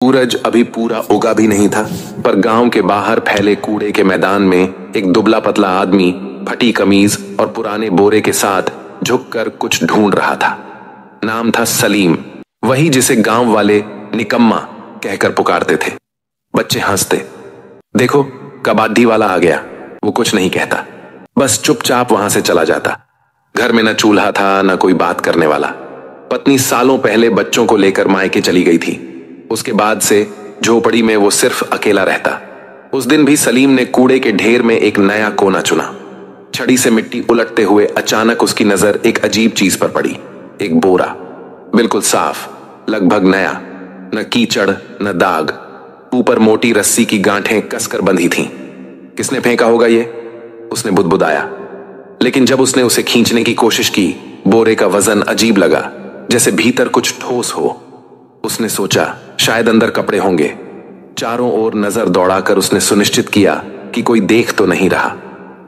सूरज अभी पूरा उगा भी नहीं था, पर गांव के बाहर फैले कूड़े के मैदान में एक दुबला पतला आदमी फटी कमीज और पुराने बोरे के साथ झुककर कुछ ढूंढ रहा था। नाम था सलीम, वही जिसे गांव वाले निकम्मा कहकर पुकारते थे। बच्चे हंसते, देखो कबाडी वाला आ गया। वो कुछ नहीं कहता, बस चुपचाप वहां से चला जाता। घर में न चूल्हा था, न कोई बात करने वाला। पत्नी सालों पहले बच्चों को लेकर मायके चली गई थी। उसके बाद से झोपड़ी में वो सिर्फ अकेला रहता। उस दिन भी सलीम ने कूड़े के ढेर में एक नया कोना चुना। छड़ी से मिट्टी उलटते हुए अचानक उसकी नजर एक अजीब चीज पर पड़ी। एक बोरा, बिल्कुल साफ, लगभग नया, न कीचड़ न दाग। ऊपर मोटी रस्सी की गांठें कसकर बंधी थीं। किसने फेंका होगा ये? उसने बुदबुदाया। लेकिन जब उसने उसे खींचने की कोशिश की, बोरे का वजन अजीब लगा, जैसे भीतर कुछ ठोस हो। उसने सोचा शायद अंदर कपड़े होंगे। चारों ओर नजर दौड़ाकर उसने सुनिश्चित किया कि कोई देख तो नहीं रहा।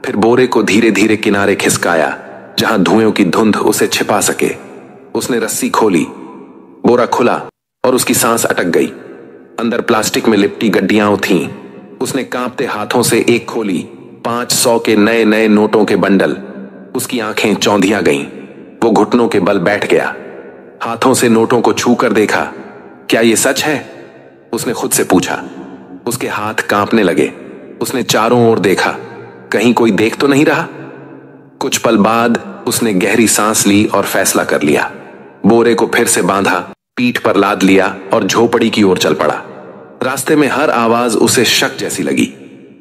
फिर बोरे को धीरे धीरे किनारे खिसकाया, जहां धुएं की धुंध उसे छिपा सके। उसने रस्सी खोली, बोरा खुला और उसकी सांस अटक गई। अंदर प्लास्टिक में लिपटी गड्डियां थीं। उसने कांपते हाथों से एक खोली, 500 के नए नए नोटों के बंडल। उसकी आंखें चौंधिया गईं। वो घुटनों के बल बैठ गया। हाथों से नोटों को छू कर देखा। क्या ये सच है? उसने खुद से पूछा। उसके हाथ कांपने लगे। उसने चारों ओर देखा, कहीं कोई देख तो नहीं रहा। कुछ पल बाद उसने गहरी सांस ली और फैसला कर लिया। बोरे को फिर से बांधा, पीठ पर लाद लिया और झोपड़ी की ओर चल पड़ा। रास्ते में हर आवाज उसे शक जैसी लगी।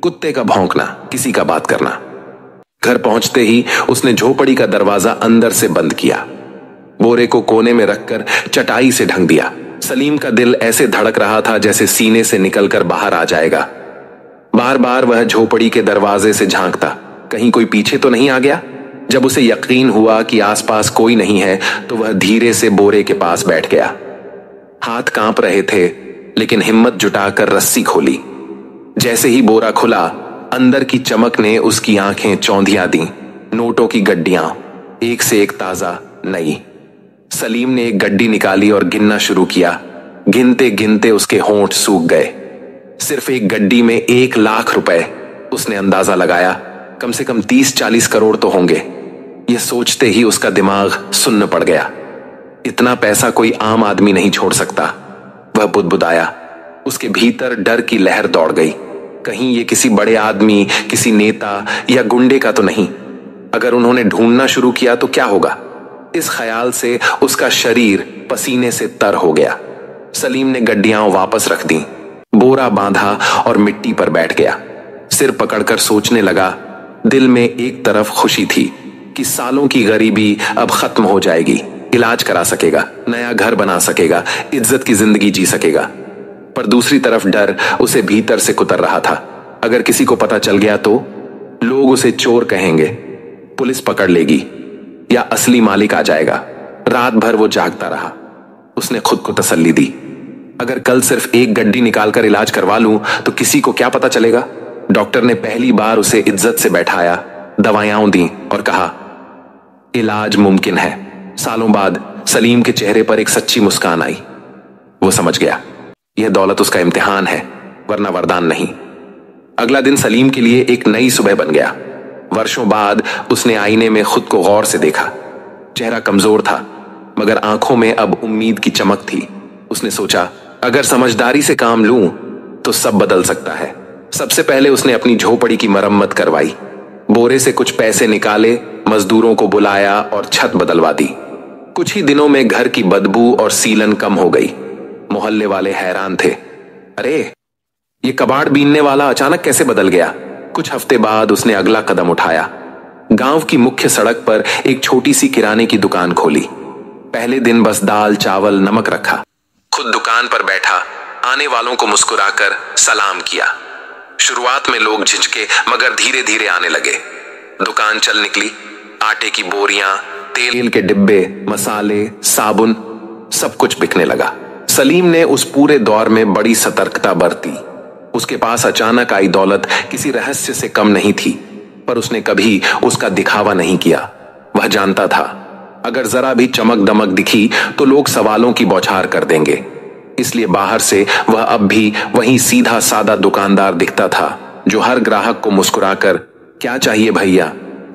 कुत्ते का भौंकना, किसी का बात करना। घर पहुंचते ही उसने झोपड़ी का दरवाजा अंदर से बंद किया। बोरे को कोने में रखकर चटाई से ढक दिया। सलीम का दिल ऐसे धड़क रहा था जैसे सीने से निकलकर बाहर आ जाएगा। बार बार वह झोपड़ी के दरवाजे से झांकता, कहीं कोई पीछे तो नहीं आ गया। जब उसे यकीन हुआ कि आसपास कोई नहीं है, तो वह धीरे से बोरे के पास बैठ गया। हाथ कांप रहे थे, लेकिन हिम्मत जुटाकर रस्सी खोली। जैसे ही बोरा खुला, अंदर की चमक ने उसकी आंखें चौंधिया दी। नोटों की गड्डियां, एक से एक ताजा, नई। सलीम ने एक गड्डी निकाली और गिनना शुरू किया। गिनते गिनते उसके होंठ सूख गए। सिर्फ एक गड्डी में 1 लाख रुपए। उसने अंदाजा लगाया, कम से कम 30-40 करोड़ तो होंगे। यह सोचते ही उसका दिमाग सुन्न पड़ गया। इतना पैसा कोई आम आदमी नहीं छोड़ सकता। वह बुदबुदाया। उसके भीतर डर की लहर दौड़ गई। कहीं ये किसी बड़े आदमी, किसी नेता या गुंडे का तो नहीं। अगर उन्होंने ढूंढना शुरू किया तो क्या होगा? इस ख्याल से उसका शरीर पसीने से तर हो गया। सलीम ने गड्डियां वापस रख दी, बोरा बांधा और मिट्टी पर बैठ गया। सिर पकड़कर सोचने लगा। दिल में एक तरफ खुशी थी कि सालों की गरीबी अब खत्म हो जाएगी। इलाज करा सकेगा, नया घर बना सकेगा, इज्जत की जिंदगी जी सकेगा। पर दूसरी तरफ डर उसे भीतर से कुतर रहा था। अगर किसी को पता चल गया तो लोग उसे चोर कहेंगे, पुलिस पकड़ लेगी या असली मालिक आ जाएगा। रात भर वो जागता रहा। उसने खुद को तसल्ली दी, अगर कल सिर्फ एक गड्डी निकालकर इलाज करवा लूं तो किसी को क्या पता चलेगा। डॉक्टर ने पहली बार उसे इज्जत से बैठाया, दवाइयां दी और कहा, इलाज मुमकिन है। सालों बाद सलीम के चेहरे पर एक सच्ची मुस्कान आई। वो समझ गया, यह दौलत उसका इम्तिहान है, वरना वरदान नहीं। अगला दिन सलीम के लिए एक नई सुबह बन गया। वर्षों बाद उसने आईने में खुद को गौर से देखा। चेहरा कमजोर था, मगर आंखों में अब उम्मीद की चमक थी। उसने सोचा, अगर समझदारी से काम लूं तो सब बदल सकता है। सबसे पहले उसने अपनी झोपड़ी की मरम्मत करवाई। बोरे से कुछ पैसे निकाले, मजदूरों को बुलाया और छत बदलवा दी। कुछ ही दिनों में घर की बदबू और सीलन कम हो गई। मोहल्ले वाले हैरान थे, अरे ये कबाड़ बीनने वाला अचानक कैसे बदल गया? कुछ हफ्ते बाद उसने अगला कदम उठाया। गांव की मुख्य सड़क पर एक छोटी सी किराने की दुकान खोली। पहले दिन बस दाल, चावल, नमक रखा। खुद दुकान पर बैठा, आने वालों को मुस्कुराकर सलाम किया। शुरुआत में लोग झिझके, मगर धीरे धीरे आने लगे। दुकान चल निकली। आटे की बोरियां, तेल के डिब्बे, मसाले, साबुन, सब कुछ बिकने लगा। सलीम ने उस पूरे दौर में बड़ी सतर्कता बरती। उसके पास अचानक आई दौलत किसी रहस्य से कम नहीं थी, पर उसने कभी उसका दिखावा नहीं किया। वह जानता था, अगर जरा भी चमक दमक दिखी तो लोग सवालों की बौछार कर देंगे। इसलिए बाहर से वह अब भी वही सीधा सादा दुकानदार दिखता था जो हर ग्राहक को मुस्कुराकर क्या चाहिए भैया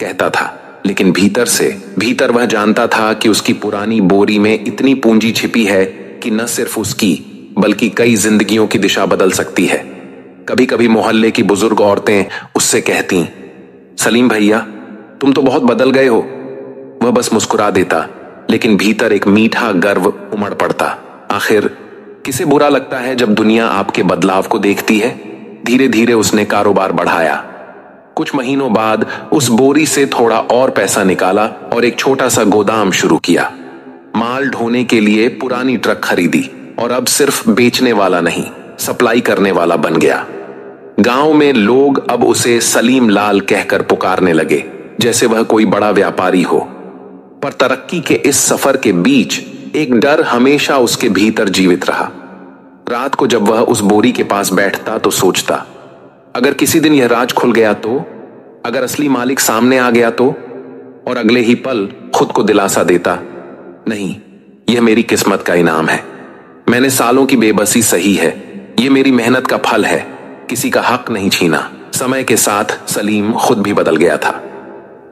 कहता था। लेकिन भीतर वह जानता था कि उसकी पुरानी बोरी में इतनी पूंजी छिपी है कि न सिर्फ उसकी बल्कि कई जिंदगियों की दिशा बदल सकती है। कभी कभी मोहल्ले की बुजुर्ग औरतें उससे कहती, सलीम भैया तुम तो बहुत बदल गए हो। वह बस मुस्कुरा देता, लेकिन भीतर एक मीठा गर्व उमड़ पड़ता। आखिर किसे बुरा लगता है जब दुनिया आपके बदलाव को देखती है। धीरे धीरे उसने कारोबार बढ़ाया। कुछ महीनों बाद उस बोरी से थोड़ा और पैसा निकाला और एक छोटा सा गोदाम शुरू किया। माल ढोने के लिए पुरानी ट्रक खरीदी और अब सिर्फ बेचने वाला नहीं, सप्लाई करने वाला बन गया। गांव में लोग अब उसे सलीम लाल कहकर पुकारने लगे, जैसे वह कोई बड़ा व्यापारी हो। पर तरक्की के इस सफर के बीच एक डर हमेशा उसके भीतर जीवित रहा। रात को जब वह उस बोरी के पास बैठता तो सोचता, अगर किसी दिन यह राज खुल गया तो, अगर असली मालिक सामने आ गया तो। और अगले ही पल खुद को दिलासा देता, नहीं, यह मेरी किस्मत का इनाम है। मैंने सालों की बेबसी सही है, यह मेरी मेहनत का फल है, किसी का हक नहीं छीना। समय के साथ सलीम खुद भी बदल गया था।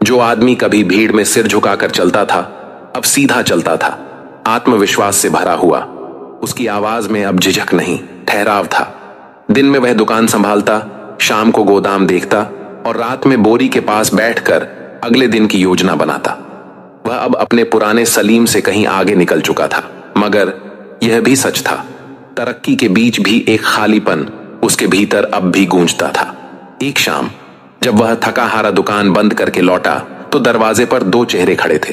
जो आदमी कभी भीड़ में सिर झुकाकर चलता था, अब सीधा चलता था, आत्मविश्वास से भरा हुआ। उसकी आवाज में अब झिझक नहीं, ठहराव था। दिन में वह दुकान संभालता, शाम को गोदाम देखता और रात में बोरी के पास बैठकर अगले दिन की योजना बनाता। वह अब अपने पुराने सलीम से कहीं आगे निकल चुका था, मगर यह भी सच था, तरक्की के बीच भी एक खालीपन उसके भीतर अब भी गूंजता था। एक शाम जब वह थका हारा दुकान बंद करके लौटा तो दरवाजे पर दो चेहरे खड़े थे,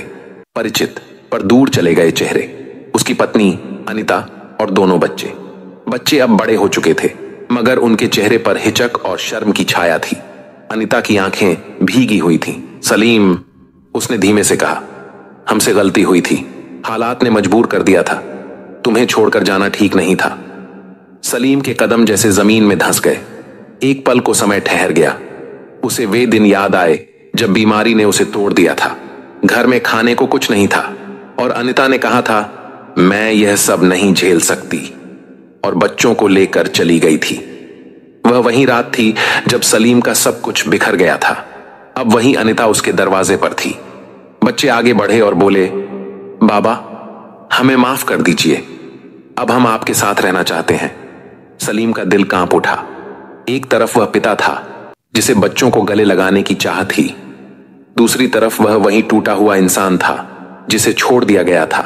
परिचित पर दूर चले गए चेहरे। उसकी पत्नी अनिता और दोनों बच्चे। बच्चे अब बड़े हो चुके थे, मगर उनके चेहरे पर हिचक और शर्म की छाया थी। अनिता की आंखें भीगी हुई थीं। सलीम, उसने धीमे से कहा, हमसे गलती हुई थी, हालात ने मजबूर कर दिया था, तुम्हें छोड़कर जाना ठीक नहीं था। सलीम के कदम जैसे जमीन में धंस गए। एक पल को समय ठहर गया। उसे वे दिन याद आए जब बीमारी ने उसे तोड़ दिया था। घर में खाने को कुछ नहीं था और अनिता ने कहा था, मैं यह सब नहीं झेल सकती, और बच्चों को लेकर चली गई थी। वह वही रात थी जब सलीम का सब कुछ बिखर गया था। अब वही अनिता उसके दरवाजे पर थी। बच्चे आगे बढ़े और बोले, बाबा हमें माफ कर दीजिए, अब हम आपके साथ रहना चाहते हैं। सलीम का दिल कांप उठा। एक तरफ वह पिता था जिसे बच्चों को गले लगाने की चाह थी, दूसरी तरफ वह वही टूटा हुआ इंसान था जिसे छोड़ दिया गया था।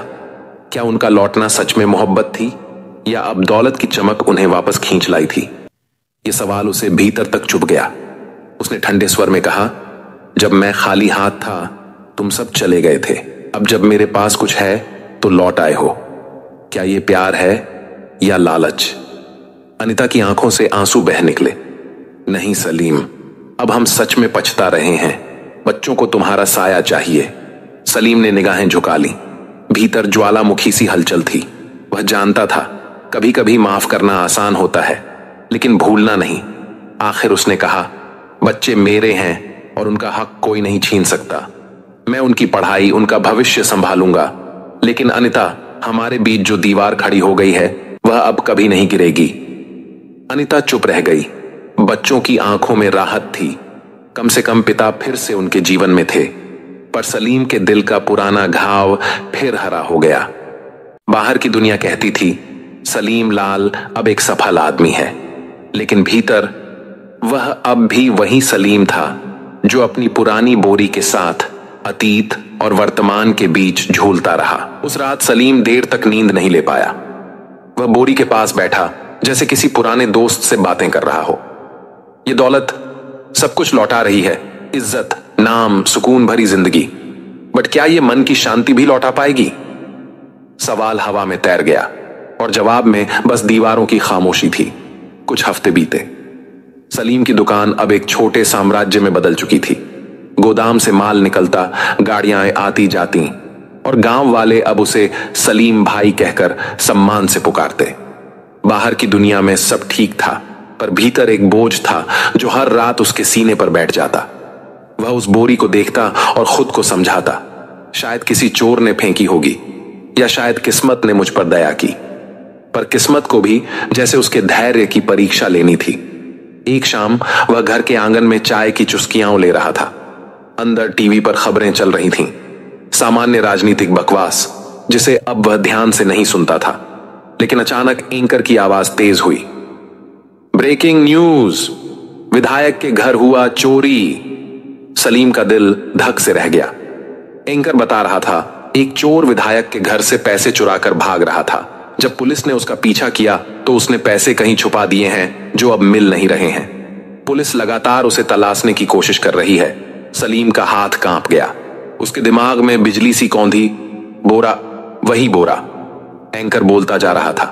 क्या उनका लौटना सच में मोहब्बत थी या अब दौलत की चमक उन्हें वापस खींच लाई थी? यह सवाल उसे भीतर तक चुभ गया। उसने ठंडे स्वर में कहा, जब मैं खाली हाथ था तुम सब चले गए थे, अब जब मेरे पास कुछ है तो लौट आए हो। क्या ये प्यार है या लालच? अनिता की आंखों से आंसू बह निकले। नहीं सलीम, अब हम सच में पछता रहे हैं, बच्चों को तुम्हारा साया चाहिए। सलीम ने निगाहें झुका ली। भीतर ज्वालामुखी सी हलचल थी। वह जानता था कभी कभी माफ करना आसान होता है, लेकिन भूलना नहीं। आखिर उसने कहा, बच्चे मेरे हैं और उनका हक कोई नहीं छीन सकता। मैं उनकी पढ़ाई, उनका भविष्य संभालूंगा। लेकिन अनिता, हमारे बीच जो दीवार खड़ी हो गई है वह अब कभी नहीं गिरेगी। अनिता चुप रह गई। बच्चों की आंखों में राहत थी, कम से कम पिता फिर से उनके जीवन में थे। पर सलीम के दिल का पुराना घाव फिर हरा हो गया। बाहर की दुनिया कहती थी सलीम लाल अब एक सफल आदमी है, लेकिन भीतर वह अब भी वही सलीम था जो अपनी पुरानी बोरी के साथ अतीत और वर्तमान के बीच झूलता रहा। उस रात सलीम देर तक नींद नहीं ले पाया। वह बोरी के पास बैठा जैसे किसी पुराने दोस्त से बातें कर रहा हो। ये दौलत सब कुछ लौटा रही है, इज्जत, नाम, सुकून भरी जिंदगी, बट क्या ये मन की शांति भी लौटा पाएगी? सवाल हवा में तैर गया और जवाब में बस दीवारों की खामोशी थी। कुछ हफ्ते बीते। सलीम की दुकान अब एक छोटे साम्राज्य में बदल चुकी थी। गोदाम से माल निकलता, गाड़ियां आती जाती और गांव वाले अब उसे सलीम भाई कहकर सम्मान से पुकारते। बाहर की दुनिया में सब ठीक था, पर भीतर एक बोझ था जो हर रात उसके सीने पर बैठ जाता। वह उस बोरी को देखता और खुद को समझाता, शायद किसी चोर ने फेंकी होगी या शायद किस्मत ने मुझ पर दया की। पर किस्मत को भी जैसे उसके धैर्य की परीक्षा लेनी थी। एक शाम वह घर के आंगन में चाय की चुस्कियां ले रहा था। अंदर टीवी पर खबरें चल रही थीं, सामान्य राजनीतिक बकवास जिसे अब वह ध्यान से नहीं सुनता था। लेकिन अचानक एंकर की आवाज तेज हुई। ब्रेकिंग न्यूज, विधायक के घर हुआ चोरी। सलीम का दिल धक से रह गया। एंकर बता रहा था एक चोर विधायक के घर से पैसे चुराकर भाग रहा था। जब पुलिस ने उसका पीछा किया तो उसने पैसे कहीं छुपा दिए हैं जो अब मिल नहीं रहे हैं। पुलिस लगातार उसे तलाशने की कोशिश कर रही है। सलीम का हाथ कांप गया। उसके दिमाग में बिजली सी कौंधी। बोरा, वही बोरा। एंकर बोलता जा रहा था,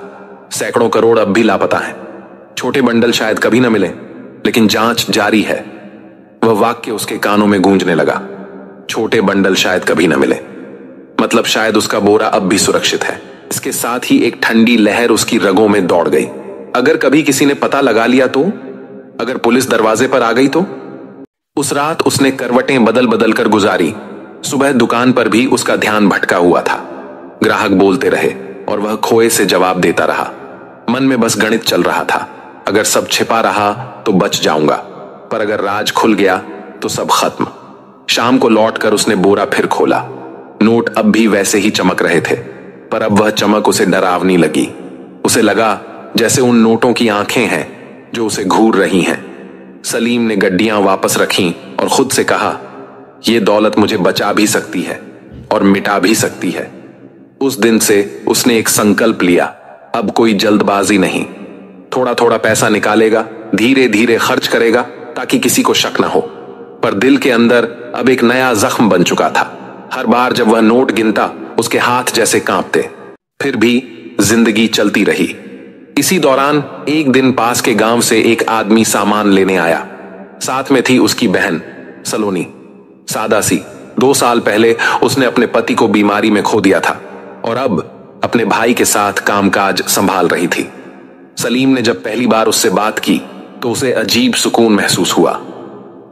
सैकड़ों करोड़ अब भी लापता हैं। छोटे बंडल शायद कभी न मिले, लेकिन जांच जारी है। वह वाक्य उसके कानों में गूंजने लगा। छोटे बंडल शायद कभी न मिले, मतलब शायद उसका बोरा अब भी सुरक्षित है। इसके साथ ही एक ठंडी लहर उसकी रगों में दौड़ गई। अगर कभी किसी ने पता लगा लिया तो? अगर पुलिस दरवाजे पर आ गई तो? उस रात उसने करवटें बदल बदल कर गुजारी। सुबह दुकान पर भी उसका ध्यान भटका हुआ था। ग्राहक बोलते रहे और वह खोए से जवाब देता रहा। मन में बस गणित चल रहा था, अगर सब छिपा रहा तो बच जाऊंगा, पर अगर राज खुल गया तो सब खत्म। शाम को लौटकर उसने बोरा फिर खोला। नोट अब भी वैसे ही चमक रहे थे, पर अब वह चमक उसे डरावनी लगी। उसे लगा जैसे उन नोटों की आंखें हैं जो उसे घूर रही हैं। सलीम ने गड्डियां वापस रखीं और खुद से कहा, यह दौलत मुझे बचा भी सकती है और मिटा भी सकती है। उस दिन से उसने एक संकल्प लिया, अब कोई जल्दबाजी नहीं। थोड़ा थोड़ा पैसा निकालेगा, धीरे धीरे खर्च करेगा ताकि किसी को शक न हो। पर दिल के अंदर अब एक नया जख्म बन चुका था। हर बार जब वह नोट गिनता उसके हाथ जैसे कांपते। फिर भी जिंदगी चलती रही। इसी दौरान एक दिन पास के गांव से एक आदमी सामान लेने आया। साथ में थी उसकी बहन सलोनी, सादा सी। 2 साल पहले उसने अपने पति को बीमारी में खो दिया था और अब अपने भाई के साथ कामकाज संभाल रही थी। सलीम ने जब पहली बार उससे बात की तो उसे अजीब सुकून महसूस हुआ।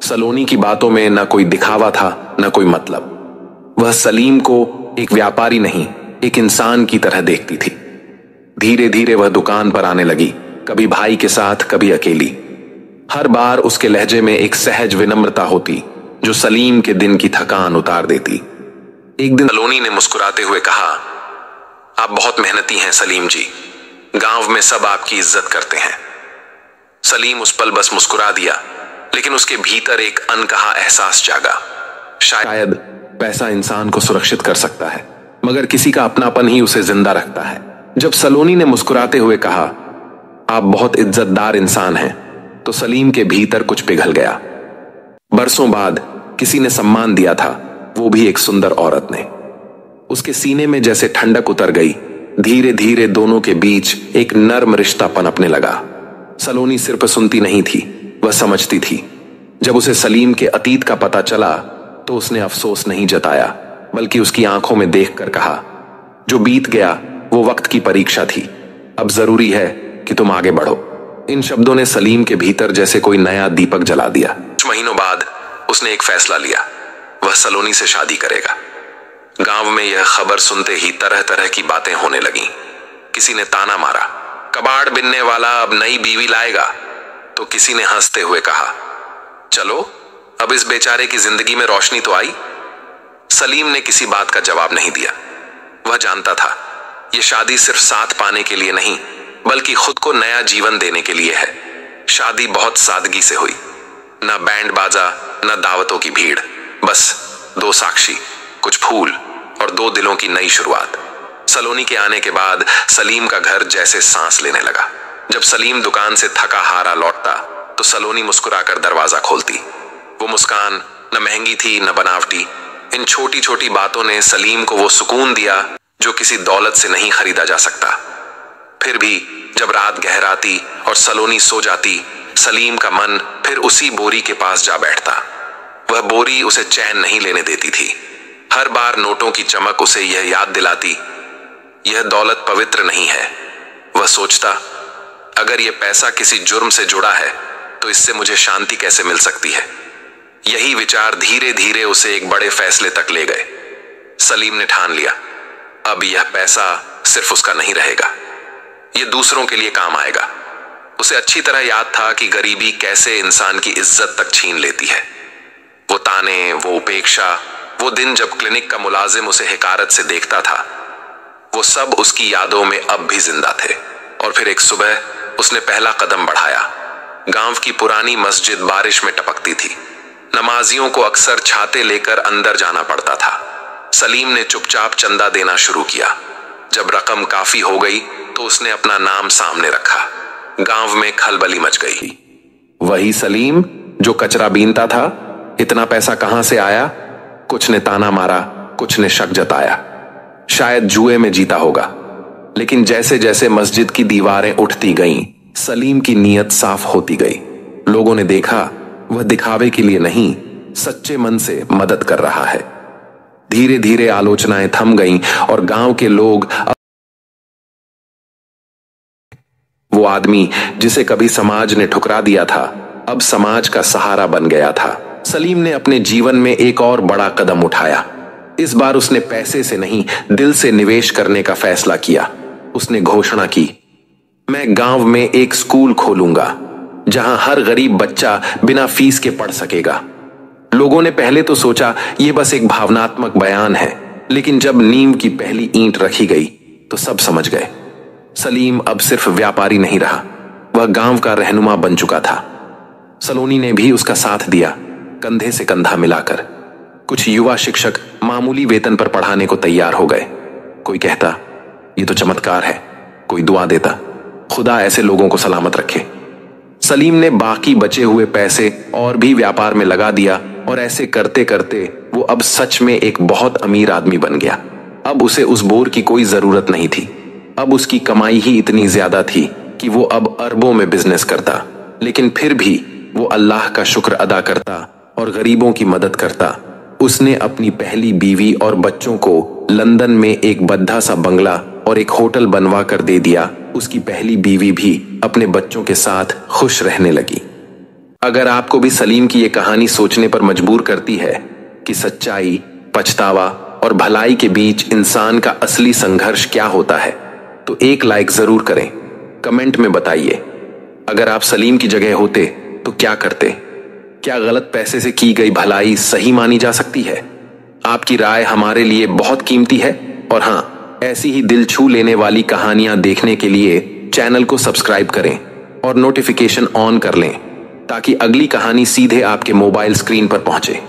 सलोनी की बातों में न कोई दिखावा था, न कोई मतलब। वह सलीम को एक व्यापारी नहीं, एक इंसान की तरह देखती थी। धीरे धीरे वह दुकान पर आने लगी, कभी भाई के साथ, कभी अकेली। हर बार उसके लहजे में एक सहज विनम्रता होती जो सलीम के दिन की थकान उतार देती। एक दिन सलोनी ने मुस्कुराते हुए कहा, आप बहुत मेहनती हैं सलीम जी, गांव में सब आपकी इज्जत करते हैं। सलीम उस पल बस मुस्कुरा दिया, लेकिन उसके भीतर एक अनकहा एहसास जागा। शायद पैसा इंसान को सुरक्षित कर सकता है, मगर किसी का अपनापन ही उसे जिंदा रखता है। जब सलोनी ने मुस्कुराते हुए कहा, आप बहुत इज्जतदार इंसान हैं, तो सलीम के भीतर कुछ पिघल गया। बरसों बाद किसी ने सम्मान दिया था, वो भी एक सुंदर औरत ने। उसके सीने में जैसे ठंडक उतर गई। धीरे धीरे दोनों के बीच एक नर्म रिश्ता पनपने लगा। सलोनी सिर्फ सुनती नहीं थी, वह समझती थी। जब उसे सलीम के अतीत का पता चला तो उसने अफसोस नहीं जताया, बल्कि उसकी आंखों में देखकर कहा, जो बीत गया वो वक्त की परीक्षा थी, अब जरूरी है कि तुम आगे बढ़ो। इन शब्दों ने सलीम के भीतर जैसे कोई नया दीपक जला दिया। कुछ महीनों बाद उसने एक फैसला लिया, वह सलोनी से शादी करेगा। गांव में यह खबर सुनते ही तरह तरह की बातें होने लगीं। किसी ने ताना मारा, कबाड़ बिनने वाला अब नई बीवी लाएगा, तो किसी ने हंसते हुए कहा, चलो अब इस बेचारे की जिंदगी में रोशनी तो आई। सलीम ने किसी बात का जवाब नहीं दिया। वह जानता था यह शादी सिर्फ साथ पाने के लिए नहीं, बल्कि खुद को नया जीवन देने के लिए है। शादी बहुत सादगी से हुई, न बैंड बाजा, न दावतों की भीड़, बस 2 साक्षी, कुछ फूल और 2 दिलों की नई शुरुआत। सलोनी के आने के बाद सलीम का घर जैसे सांस लेने लगा। जब सलीम दुकान से थका हारा लौटता तो सलोनी मुस्कुराकर दरवाजा खोलती। वो मुस्कान न महंगी थी न बनावटी। इन छोटी छोटी बातों ने सलीम को वो सुकून दिया जो किसी दौलत से नहीं खरीदा जा सकता। फिर भी जब रात गहराती और सलोनी सो जाती, सलीम का मन फिर उसी बोरी के पास जा बैठता। वह बोरी उसे चैन नहीं लेने देती थी। हर बार नोटों की चमक उसे यह याद दिलाती, यह दौलत पवित्र नहीं है। वह सोचता, अगर यह पैसा किसी जुर्म से जुड़ा है तो इससे मुझे शांति कैसे मिल सकती है। यही विचार धीरे धीरे उसे एक बड़े फैसले तक ले गए। सलीम ने ठान लिया, अब यह पैसा सिर्फ उसका नहीं रहेगा, ये दूसरों के लिए काम आएगा। उसे अच्छी तरह याद था कि गरीबी कैसे इंसान की इज्जत तक छीन लेती है। वो ताने, वो उपेक्षा, वो दिन जब क्लिनिक का मुलाजिम उसे हिकारत से देखता था, वो सब उसकी यादों में अब भी जिंदा थे। और फिर एक सुबह उसने पहला कदम बढ़ाया। गांव की पुरानी मस्जिद बारिश में टपकती थी। नमाजियों को अक्सर छाते लेकर अंदर जाना पड़ता था। सलीम ने चुपचाप चंदा देना शुरू किया। जब रकम काफी हो गई तो उसने अपना नाम सामने रखा। गांव में खलबली मच गई। वही सलीम जो कचरा बीनता था, इतना पैसा कहां से आया? कुछ ने ताना मारा, कुछ ने शक जताया। शायद जुए में जीता होगा। लेकिन जैसे जैसे मस्जिद की दीवारें उठती गईं, सलीम की नीयत साफ होती गई। लोगों ने देखा वह दिखावे के लिए नहीं, सच्चे मन से मदद कर रहा है। धीरे धीरे आलोचनाएं थम गईं और गांव के लोग वो आदमी जिसे कभी समाज ने ठुकरा दिया था, अब समाज का सहारा बन गया था। सलीम ने अपने जीवन में एक और बड़ा कदम उठाया। इस बार उसने पैसे से नहीं, दिल से निवेश करने का फैसला किया। उसने घोषणा की, मैं गांव में एक स्कूल खोलूंगा जहां हर गरीब बच्चा बिना फीस के पढ़ सकेगा। लोगों ने पहले तो सोचा यह बस एक भावनात्मक बयान है, लेकिन जब नींव की पहली ईंट रखी गई तो सब समझ गए। सलीम अब सिर्फ व्यापारी नहीं रहा, वह गांव का रहनुमा बन चुका था। सलोनी ने भी उसका साथ दिया, कंधे से कंधा मिलाकर। कुछ युवा शिक्षक मामूली वेतन पर पढ़ाने को तैयार हो गए। कोई कहता ये तो चमत्कार है, कोई दुआ देता खुदा ऐसे लोगों को सलामत रखे। सलीम ने बाकी बचे हुए पैसे और भी व्यापार में लगा दिया और ऐसे करते करते वो अब सच में एक बहुत अमीर आदमी बन गया। अब उसे उस बोर की कोई जरूरत नहीं थी। अब उसकी कमाई ही इतनी ज्यादा थी कि वो अब अरबों में बिजनेस करता, लेकिन फिर भी वो अल्लाह का शुक्र अदा करता और गरीबों की मदद करता। उसने अपनी पहली बीवी और बच्चों को लंदन में एक बद्धा सा बंगला और एक होटल बनवा कर दे दिया। उसकी पहली बीवी भी अपने बच्चों के साथ खुश रहने लगी। अगर आपको भी सलीम की ये कहानी सोचने पर मजबूर करती है कि सच्चाई, पछतावा और भलाई के बीच इंसान का असली संघर्ष क्या होता है, तो एक लाइक जरूर करें। कमेंट में बताइए, अगर आप सलीम की जगह होते तो क्या करते? क्या गलत पैसे से की गई भलाई सही मानी जा सकती है? आपकी राय हमारे लिए बहुत कीमती है। और हाँ, ऐसी ही दिल छू लेने वाली कहानियां देखने के लिए चैनल को सब्सक्राइब करें और नोटिफिकेशन ऑन कर लें ताकि अगली कहानी सीधे आपके मोबाइल स्क्रीन पर पहुंचे।